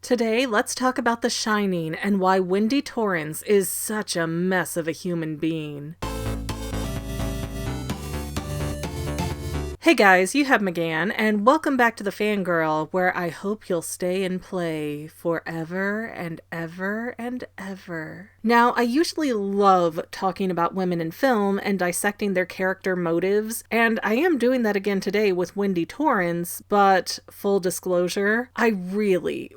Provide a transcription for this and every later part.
Today, let's talk about The Shining and why Wendy Torrance is such a mess of a human being. Hey guys, you have McGann, and welcome back to the Fangirl, where I hope you'll stay and play forever and ever and ever. Now, I usually love talking about women in film and dissecting their character motives, and I am doing that again today with Wendy Torrance, but full disclosure, I really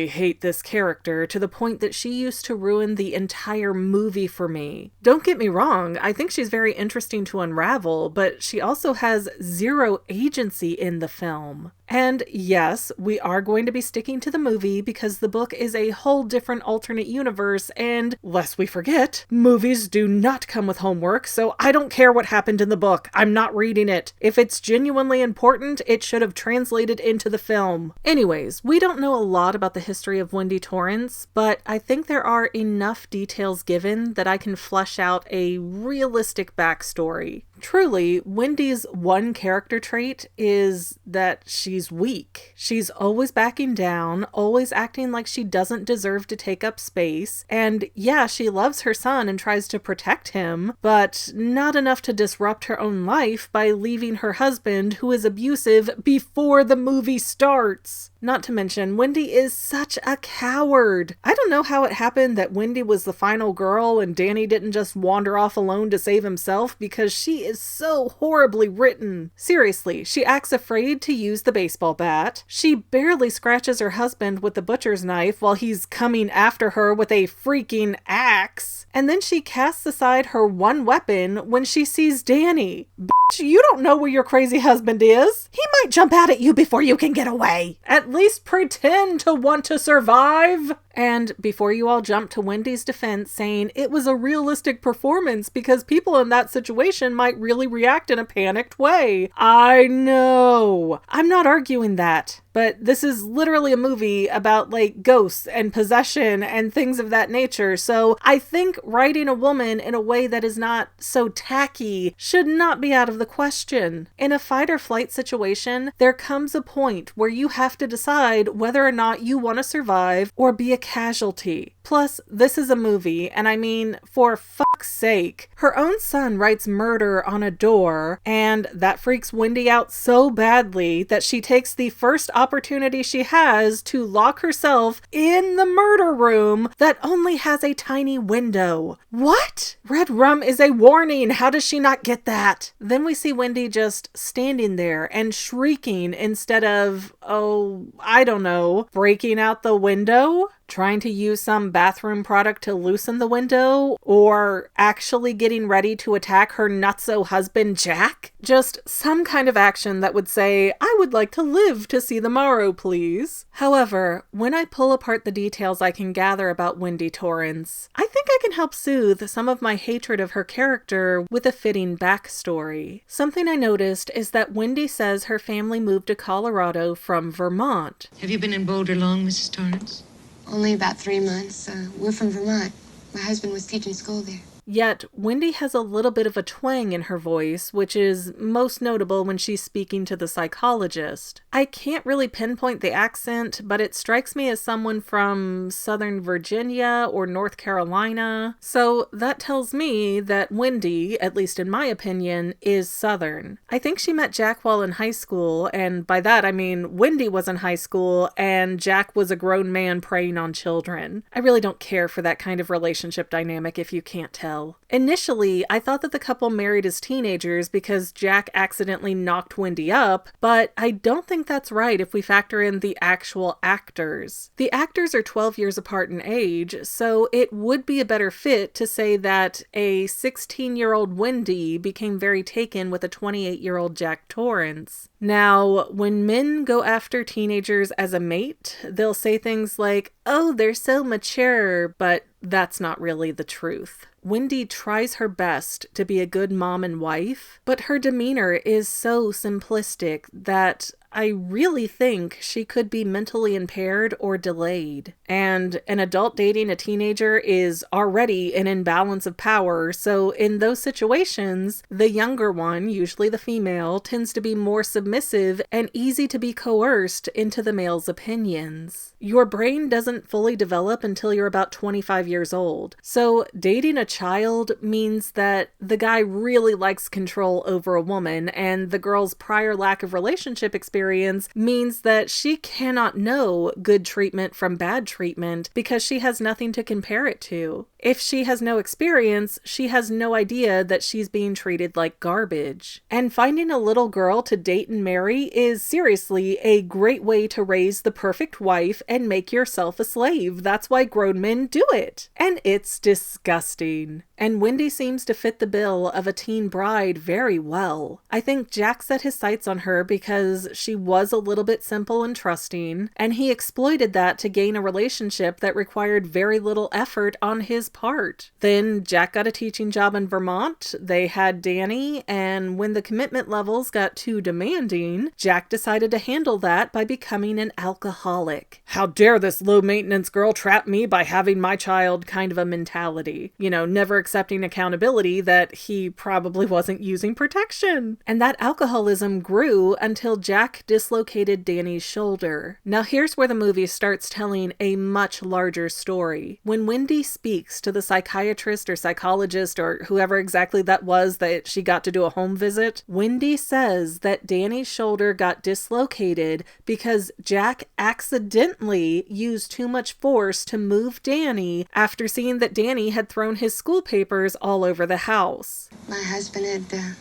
hate this character to the point that she used to ruin the entire movie for me. Don't get me wrong, I think she's very interesting to unravel, but she also has zero agency in the film. And yes, we are going to be sticking to the movie because the book is a whole different alternate universe, and lest we forget, movies do not come with homework, so I don't care what happened in the book. I'm not reading it. If it's genuinely important, it should have translated into the film. Anyways, we don't know a lot about the history of Wendy Torrance, but I think there are enough details given that I can flesh out a realistic backstory. Truly, Wendy's one character trait is that she's weak. She's always backing down, always acting like she doesn't deserve to take up space, and yeah, she loves her son and tries to protect him, but not enough to disrupt her own life by leaving her husband, who is abusive, before the movie starts. Not to mention, Wendy is such a coward. I don't know how it happened that Wendy was the final girl and Danny didn't just wander off alone to save himself, because she is so horribly written. Seriously, she acts afraid to use the baseball bat. She barely scratches her husband with the butcher's knife while he's coming after her with a freaking axe. And then she casts aside her one weapon when she sees Danny. Bitch, you don't know where your crazy husband is. He might jump out at you before you can get away. At least pretend to want to survive. And before you all jump to Wendy's defense saying it was a realistic performance because people in that situation might really react in a panicked way. I know. I'm not arguing that. But this is literally a movie about like ghosts and possession and things of that nature. So I think writing a woman in a way that is not so tacky should not be out of the question. In a fight or flight situation, there comes a point where you have to decide whether or not you want to survive or be a casualty. Plus, this is a movie, and I mean, for fuck's sake, her own son writes murder on a door, and that freaks Wendy out so badly that she takes the first opportunity she has to lock herself in the murder room that only has a tiny window. What? Red rum is a warning. How does she not get that? Then we see Wendy just standing there and shrieking instead of, oh, I don't know, breaking out the window? Trying to use some bathroom product to loosen the window, or actually getting ready to attack her nutso husband Jack? Just some kind of action that would say, I would like to live to see the morrow, please. However, when I pull apart the details I can gather about Wendy Torrance, I think I can help soothe some of my hatred of her character with a fitting backstory. Something I noticed is that Wendy says her family moved to Colorado from Vermont. Have you been in Boulder long, Mrs. Torrance? Only about 3 months. We're from Vermont. My husband was teaching school there. Yet, Wendy has a little bit of a twang in her voice, which is most notable when she's speaking to the psychologist. I can't really pinpoint the accent, but it strikes me as someone from Southern Virginia or North Carolina. So that tells me that Wendy, at least in my opinion, is Southern. I think she met Jack while in high school, and by that I mean Wendy was in high school and Jack was a grown man preying on children. I really don't care for that kind of relationship dynamic if you can't tell. Initially, I thought that the couple married as teenagers because Jack accidentally knocked Wendy up, but I don't think that's right if we factor in the actual actors. The actors are 12 years apart in age, so it would be a better fit to say that a 16-year-old Wendy became very taken with a 28-year-old Jack Torrance. Now, when men go after teenagers as a mate, they'll say things like, oh, they're so mature, but that's not really the truth. Wendy tries her best to be a good mom and wife, but her demeanor is so simplistic that I really think she could be mentally impaired or delayed. And an adult dating a teenager is already an imbalance of power, so in those situations, the younger one, usually the female, tends to be more submissive and easy to be coerced into the male's opinions. Your brain doesn't fully develop until you're about 25 years old. So dating a child means that the guy really likes control over a woman, and the girl's prior lack of relationship experience means that she cannot know good treatment from bad treatment because she has nothing to compare it to. If she has no experience, she has no idea that she's being treated like garbage. And finding a little girl to date and marry is seriously a great way to raise the perfect wife and make yourself a slave. That's why grown men do it. And it's disgusting. And Wendy seems to fit the bill of a teen bride very well. I think Jack set his sights on her because she was a little bit simple and trusting, and he exploited that to gain a relationship that required very little effort on his part. Then Jack got a teaching job in Vermont, they had Danny, and when the commitment levels got too demanding, Jack decided to handle that by becoming an alcoholic. How dare this low-maintenance girl trap me by having my child kind of a mentality. You know, never accepting accountability that he probably wasn't using protection. And that alcoholism grew until Jack dislocated Danny's shoulder. Now here's where the movie starts telling a much larger story. When Wendy speaks to the psychiatrist or psychologist or whoever exactly that was that she got to do a home visit, Wendy says that Danny's shoulder got dislocated because Jack accidentally used too much force to move Danny after seeing that Danny had thrown his school papers all over the house. My husband had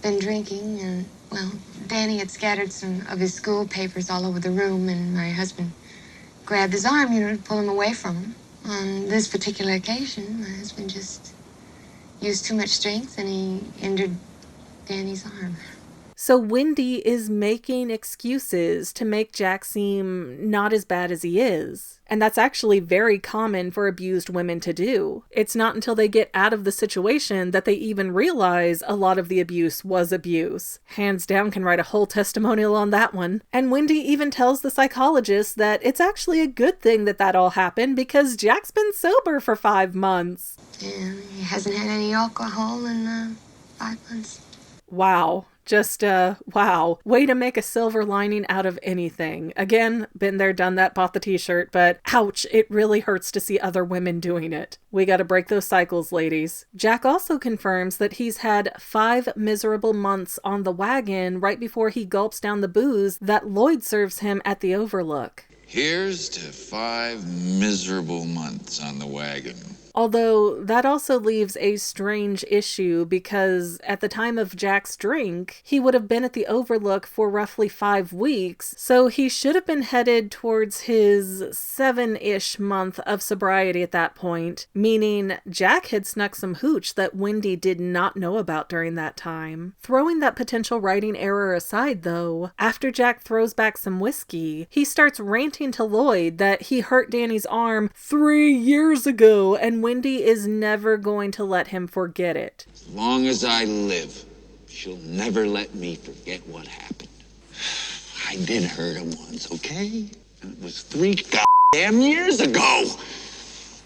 been drinking, and, well, Danny had scattered some of his school papers all over the room, and my husband grabbed his arm, to pull him away from him. On this particular occasion, my husband just used too much strength, and he injured Danny's arm. So Wendy is making excuses to make Jack seem not as bad as he is. And that's actually very common for abused women to do. It's not until they get out of the situation that they even realize a lot of the abuse was abuse. Hands down can write a whole testimonial on that one. And Wendy even tells the psychologist that it's actually a good thing that that all happened because Jack's been sober for 5 months. And he hasn't had any alcohol in 5 months. Wow. Just, wow. Way to make a silver lining out of anything. Again, been there, done that, bought the t-shirt, but ouch, it really hurts to see other women doing it. We gotta break those cycles, ladies. Jack also confirms that he's had 5 miserable months on the wagon right before he gulps down the booze that Lloyd serves him at the Overlook. Here's to 5 miserable months on the wagon. Although that also leaves a strange issue because at the time of Jack's drink, he would have been at the Overlook for roughly 5 weeks, so he should have been headed towards his 7-ish month of sobriety at that point, meaning Jack had snuck some hooch that Wendy did not know about during that time. Throwing that potential writing error aside though, after Jack throws back some whiskey, he starts ranting to Lloyd that he hurt Danny's arm 3 years ago and Wendy is never going to let him forget it. As long as I live, she'll never let me forget what happened. I did hurt him once, okay? And it was 3 goddamn years ago.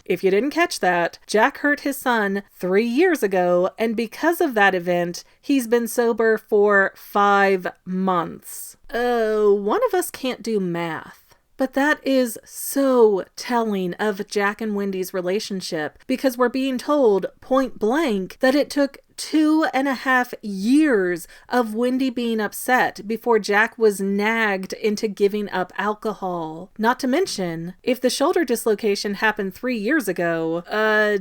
If you didn't catch that, Jack hurt his son 3 years ago, and because of that event, he's been sober for 5 months. One of us can't do math. But that is so telling of Jack and Wendy's relationship because we're being told point blank that it took 2.5 years of Wendy being upset before Jack was nagged into giving up alcohol. Not to mention, if the shoulder dislocation happened 3 years ago,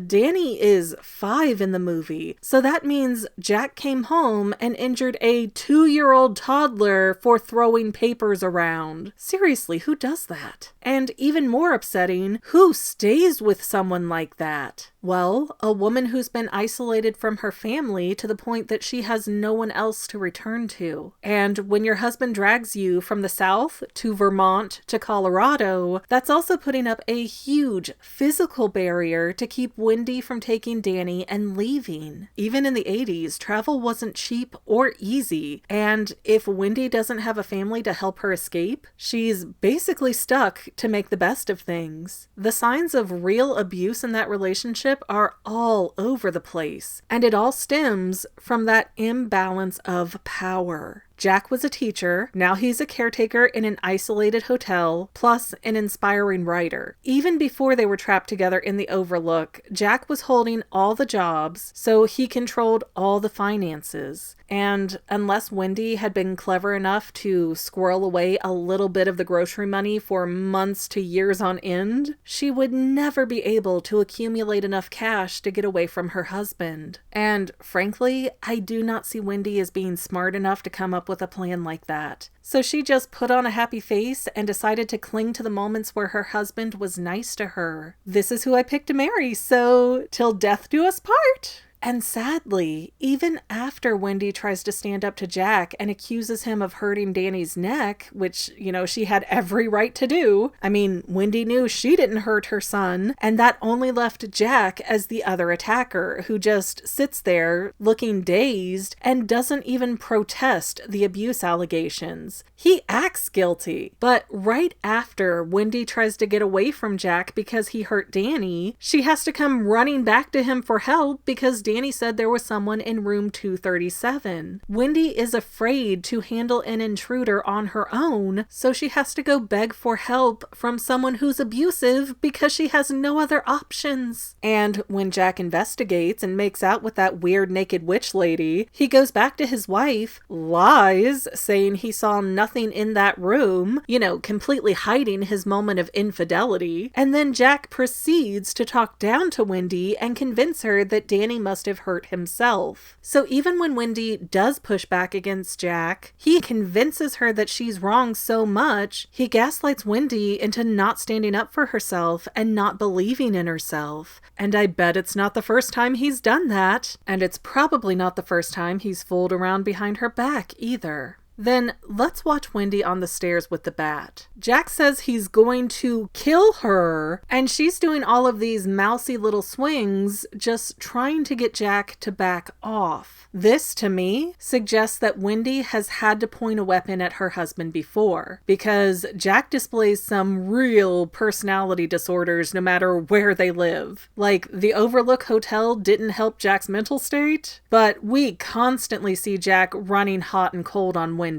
Danny is 5 in the movie. So that means Jack came home and injured a 2-year-old toddler for throwing papers around. Seriously, who does that? And even more upsetting, who stays with someone like that? Well, a woman who's been isolated from her family family to the point that she has no one else to return to. And when your husband drags you from the South to Vermont to Colorado, that's also putting up a huge physical barrier to keep Wendy from taking Danny and leaving. Even in the 80s, travel wasn't cheap or easy, and if Wendy doesn't have a family to help her escape, she's basically stuck to make the best of things. The signs of real abuse in that relationship are all over the place, and it all stems from that imbalance of power. Jack was a teacher, now he's a caretaker in an isolated hotel, plus an inspiring writer. Even before they were trapped together in the Overlook, Jack was holding all the jobs, so he controlled all the finances. And unless Wendy had been clever enough to squirrel away a little bit of the grocery money for months to years on end, she would never be able to accumulate enough cash to get away from her husband. And frankly, I do not see Wendy as being smart enough to come up with a plan like that. So she just put on a happy face and decided to cling to the moments where her husband was nice to her. This is who I picked to marry, so till death do us part. And sadly, even after Wendy tries to stand up to Jack and accuses him of hurting Danny's neck, which, she had every right to do. I mean, Wendy knew she didn't hurt her son, and that only left Jack as the other attacker, who just sits there looking dazed and doesn't even protest the abuse allegations. He acts guilty. But right after Wendy tries to get away from Jack because he hurt Danny, she has to come running back to him for help because Danny said there was someone in room 237. Wendy is afraid to handle an intruder on her own, so she has to go beg for help from someone who's abusive because she has no other options. And when Jack investigates and makes out with that weird naked witch lady, he goes back to his wife, lies, saying he saw nothing in that room, completely hiding his moment of infidelity. And then Jack proceeds to talk down to Wendy and convince her that Danny must have hurt himself. So even when Wendy does push back against Jack, he convinces her that she's wrong so much, he gaslights Wendy into not standing up for herself and not believing in herself. And I bet it's not the first time he's done that. And it's probably not the first time he's fooled around behind her back either. Then let's watch Wendy on the stairs with the bat. Jack says he's going to kill her, and she's doing all of these mousy little swings, just trying to get Jack to back off. This, to me, suggests that Wendy has had to point a weapon at her husband before, because Jack displays some real personality disorders no matter where they live. Like, the Overlook Hotel didn't help Jack's mental state, but we constantly see Jack running hot and cold on Wendy.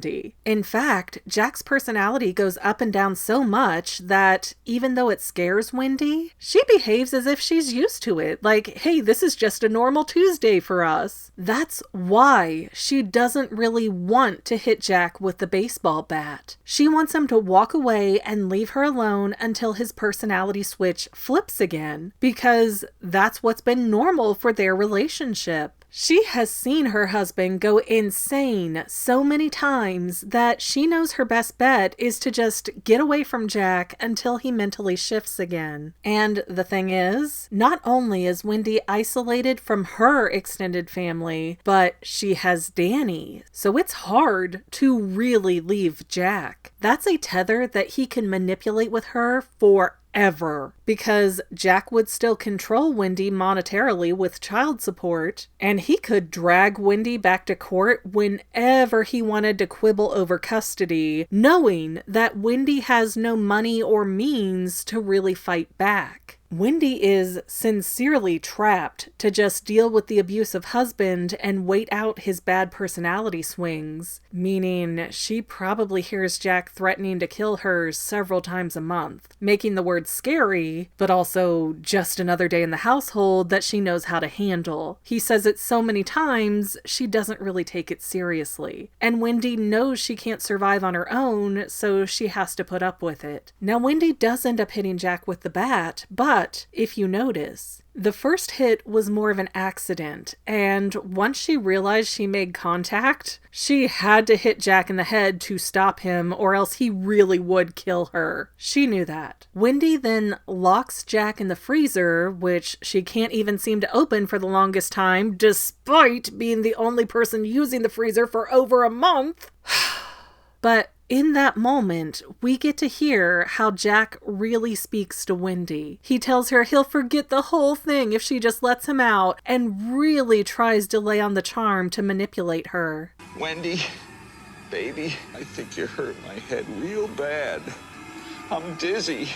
In fact, Jack's personality goes up and down so much that even though it scares Wendy, she behaves as if she's used to it. Like, hey, this is just a normal Tuesday for us. That's why she doesn't really want to hit Jack with the baseball bat. She wants him to walk away and leave her alone until his personality switch flips again, because that's what's been normal for their relationship. She has seen her husband go insane so many times that she knows her best bet is to just get away from Jack until he mentally shifts again. And the thing is, not only is Wendy isolated from her extended family, but she has Danny. So it's hard to really leave Jack. That's a tether that he can manipulate with her forever, because Jack would still control Wendy monetarily with child support, and he could drag Wendy back to court whenever he wanted to quibble over custody, knowing that Wendy has no money or means to really fight back. Wendy is sincerely trapped to just deal with the abusive husband and wait out his bad personality swings, meaning she probably hears Jack threatening to kill her several times a month, making the word scary, but also just another day in the household that she knows how to handle. He says it so many times, she doesn't really take it seriously. And Wendy knows she can't survive on her own, so she has to put up with it. Now, Wendy does end up hitting Jack with the bat, but But if you notice, the first hit was more of an accident, and once she realized she made contact, she had to hit Jack in the head to stop him, or else he really would kill her. She knew that. Wendy then locks Jack in the freezer, which she can't even seem to open for the longest time, despite being the only person using the freezer for over a month. But in that moment, we get to hear how Jack really speaks to Wendy. He tells her he'll forget the whole thing if she just lets him out, and really tries to lay on the charm to manipulate her. Wendy, baby, I think you hurt my head real bad. I'm dizzy.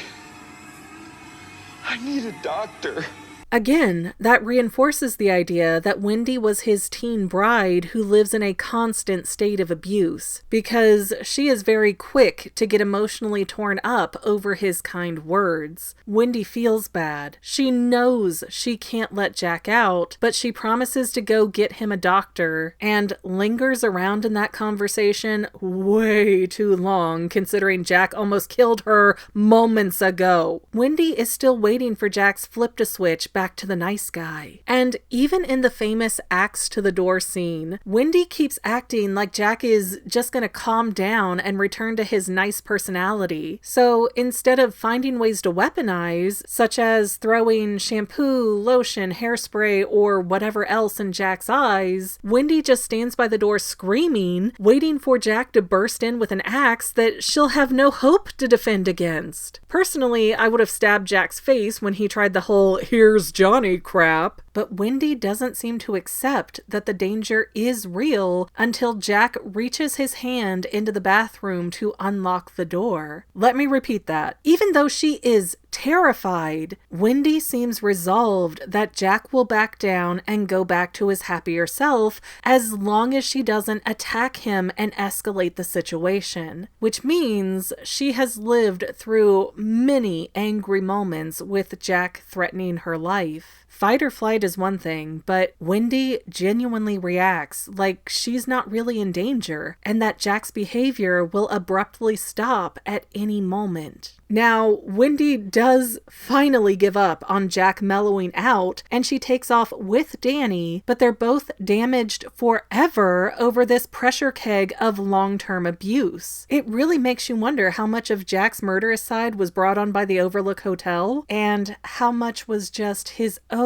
I need a doctor. Again, that reinforces the idea that Wendy was his teen bride who lives in a constant state of abuse, because she is very quick to get emotionally torn up over his kind words. Wendy feels bad. She knows she can't let Jack out, but she promises to go get him a doctor, and lingers around in that conversation way too long, considering Jack almost killed her moments ago. Wendy is still waiting for Jack's flip to switch back to the nice guy. And even in the famous axe to the door scene, Wendy keeps acting like Jack is just gonna calm down and return to his nice personality. So instead of finding ways to weaponize, such as throwing shampoo, lotion, hairspray, or whatever else in Jack's eyes, Wendy just stands by the door screaming, waiting for Jack to burst in with an axe that she'll have no hope to defend against. Personally, I would have stabbed Jack's face when he tried the whole "here's Johnny" crap, but Wendy doesn't seem to accept that the danger is real until Jack reaches his hand into the bathroom to unlock the door. Let me repeat that. Even though she is terrified, Wendy seems resolved that Jack will back down and go back to his happier self as long as she doesn't attack him and escalate the situation, which means she has lived through many angry moments with Jack threatening her life. Fight or flight is one thing, but Wendy genuinely reacts like she's not really in danger, and that Jack's behavior will abruptly stop at any moment. Now, Wendy does finally give up on Jack mellowing out, and she takes off with Danny, but they're both damaged forever over this pressure keg of long-term abuse. It really makes you wonder how much of Jack's murderous side was brought on by the Overlook Hotel, and how much was just his own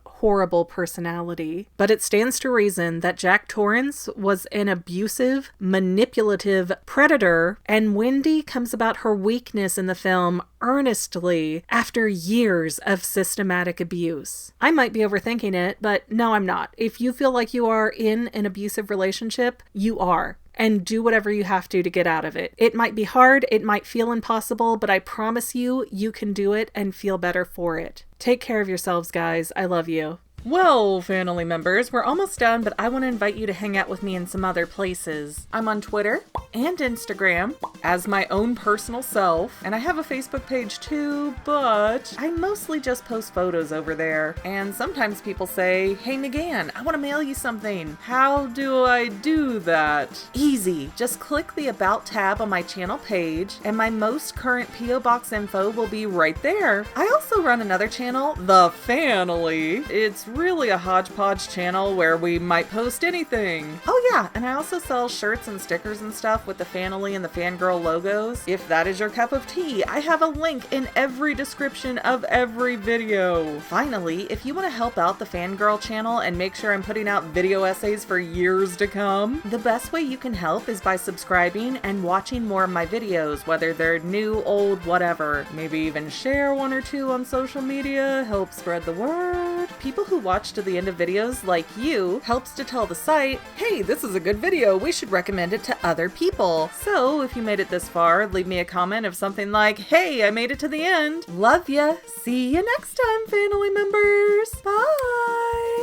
horrible personality. But it stands to reason that Jack Torrance was an abusive, manipulative predator, and Wendy comes about her weakness in the film earnestly after years of systematic abuse. I might be overthinking it, but no, I'm not. If you feel like you are in an abusive relationship, you are. And do whatever you have to get out of it. It might be hard, it might feel impossible, but I promise you, you can do it and feel better for it. Take care of yourselves, guys. I love you. Well, family members, we're almost done, but I want to invite you to hang out with me in some other places. I'm on Twitter and Instagram as my own personal self, and I have a Facebook page too, but I mostly just post photos over there. And sometimes people say, "Hey McGann, I want to mail you something. How do I do that?" Easy. Just click the About tab on my channel page, and my most current P.O. Box info will be right there. I also run another channel, The Family. It's really a hodgepodge channel where we might post anything. Oh yeah, and I also sell shirts and stickers and stuff with the Family and the Fangirl logos. If that is your cup of tea, I have a link in every description of every video. Finally, if you want to help out the Fangirl channel and make sure I'm putting out video essays for years to come, the best way you can help is by subscribing and watching more of my videos, whether they're new, old, whatever. Maybe even share one or two on social media, help spread the word. People who watch to the end of videos like you helps to tell the site, hey, this is a good video, we should recommend it to other people. So if you made it this far, leave me a comment of something like, hey, I made it to the end. Love ya. See you next time, family members. Bye.